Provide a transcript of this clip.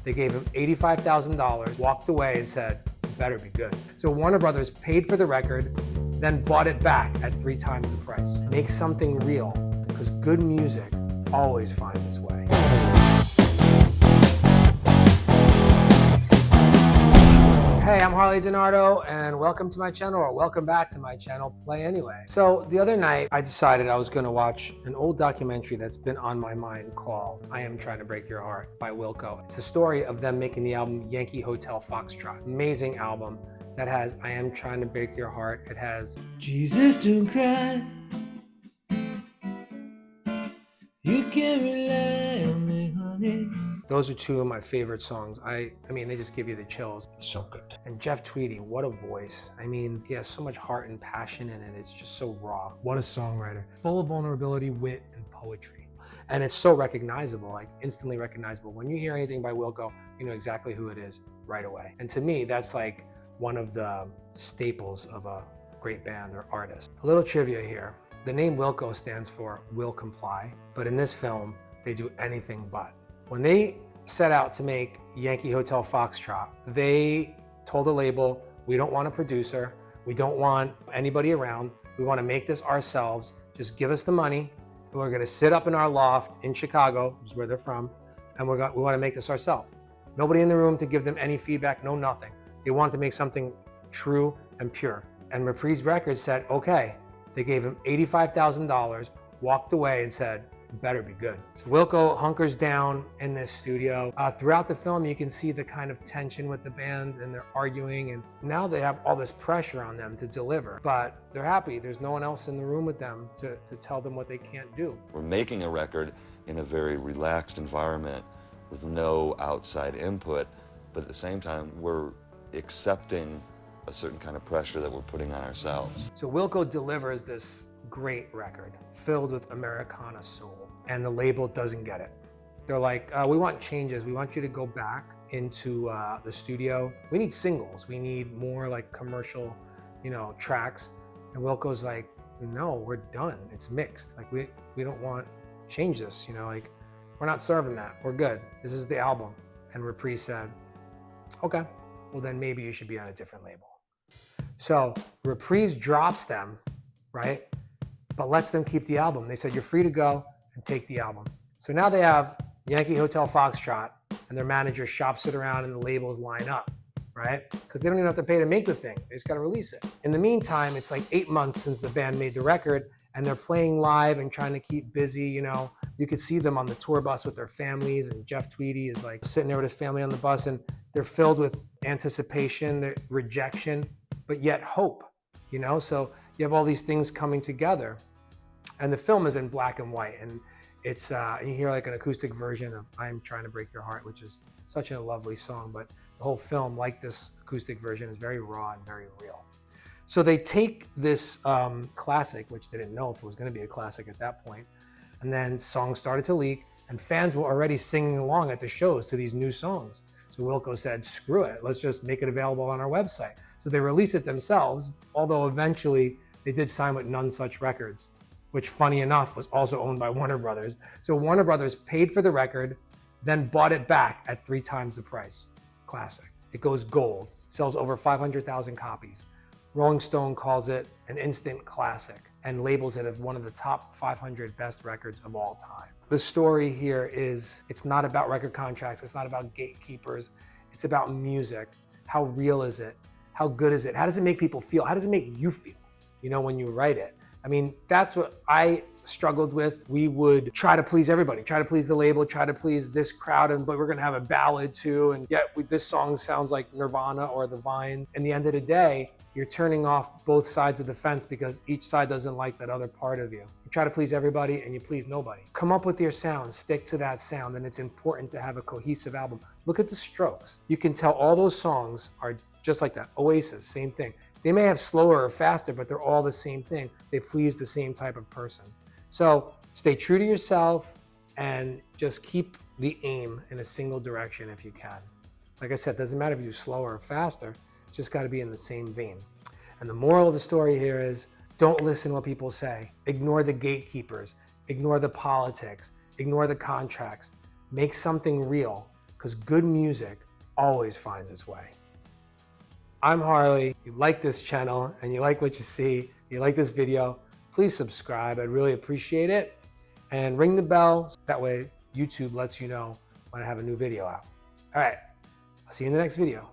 They gave him $85,000, walked away and said, "It better be good." So Warner Brothers paid for the record, then bought it back at 3 times the price. Make something real, because good music always finds its way. Hey, I'm Harley DiNardo, and welcome to my channel, or welcome back to my channel, Play Anyway. So the other night, I decided I was gonna watch an old documentary that's been on my mind called I Am Trying to Break Your Heart by Wilco. It's a story of them making the album Yankee Hotel Foxtrot. Amazing album that has I Am Trying to Break Your Heart. It has Jesus Don't Cry, You Can Rely on Me, Honey. Those are 2 of my favorite songs. I mean, they just give you the chills. So good. And Jeff Tweedy, what a voice. I mean, he has so much heart and passion in it. It's just so raw. What a songwriter. Full of vulnerability, wit, and poetry. And it's so recognizable, like instantly recognizable. When you hear anything by Wilco, you know exactly who it is right away. And to me, that's like one of the staples of a great band or artist. A little trivia here. The name Wilco stands for Will Comply, but in this film, they do anything but. When they set out to make Yankee Hotel Foxtrot, they told the label, we don't want a producer, we don't want anybody around, we want to make this ourselves, just give us the money, and we're going to sit up in our loft in Chicago, which is where they're from, and we want to make this ourselves. Nobody in the room to give them any feedback, no nothing. They wanted to make something true and pure. And Reprise Records said, okay. They gave him $85,000, walked away and said, better be good. So Wilco hunkers down in this studio. Throughout the film, you can see the kind of tension with the band, and they're arguing, and now they have all this pressure on them to deliver, but they're happy. There's no one else in the room with them to tell them what they can't do. We're making a record in a very relaxed environment with no outside input, but at the same time, we're accepting a certain kind of pressure that we're putting on ourselves. So Wilco delivers this great record filled with Americana soul, and the label doesn't get it. They're like, we want changes. We want you to go back into the studio. We need singles. We need more like commercial, tracks. And Wilco's like, no, we're done. It's mixed. Like we don't want change this. Like we're not serving that. We're good. This is the album. And Reprise said, okay, well then maybe you should be on a different label. So Reprise drops them, right? But lets them keep the album. They said, you're free to go and take the album. So now they have Yankee Hotel Foxtrot, and their manager shops it around and the labels line up, right? Because they don't even have to pay to make the thing. They just got to release it. In the meantime, it's like 8 months since the band made the record, and they're playing live and trying to keep busy, You could see them on the tour bus with their families, and Jeff Tweedy is like sitting there with his family on the bus, and they're filled with anticipation, rejection, but yet hope, So you have all these things coming together, and the film is in black and white, and it's and you hear like an acoustic version of "I'm Trying to Break Your Heart," which is such a lovely song. But the whole film, like this acoustic version, is very raw and very real. So they take this classic, which they didn't know if it was going to be a classic at that point, and then songs started to leak, and fans were already singing along at the shows to these new songs. So Wilco said, screw it, let's just make it available on our website. So they released it themselves, although eventually they did sign with Nonesuch Records, which funny enough was also owned by Warner Brothers. So Warner Brothers paid for the record, then bought it back at 3 times the price. Classic. It goes gold, sells over 500,000 copies. Rolling Stone calls it an instant classic and labels it as one of the top 500 best records of all time. The story here is, it's not about record contracts, it's not about gatekeepers, it's about music. How real is it? How good is it? How does it make people feel? How does it make you feel, when you write it? I mean, that's what I struggled with. We would try to please everybody, try to please the label, try to please this crowd, but we're gonna have a ballad too, and yet this song sounds like Nirvana or The Vines. In the end of the day, you're turning off both sides of the fence because each side doesn't like that other part of you. You try to please everybody and you please nobody. Come up with your sound, stick to that sound, and it's important to have a cohesive album. Look at the Strokes. You can tell all those songs are just like that. Oasis, same thing. They may have slower or faster, but they're all the same thing. They please the same type of person. So stay true to yourself and just keep the aim in a single direction if you can. Like I said, it doesn't matter if you do slower or faster, it's just gotta be in the same vein. And the moral of the story here is, don't listen to what people say. Ignore the gatekeepers, ignore the politics, ignore the contracts. Make something real, because good music always finds its way. I'm Harley. If you like this channel and you like what you see, you like this video, please subscribe. I'd really appreciate it. And ring the bell. That way YouTube lets you know when I have a new video out. All right, I'll see you in the next video.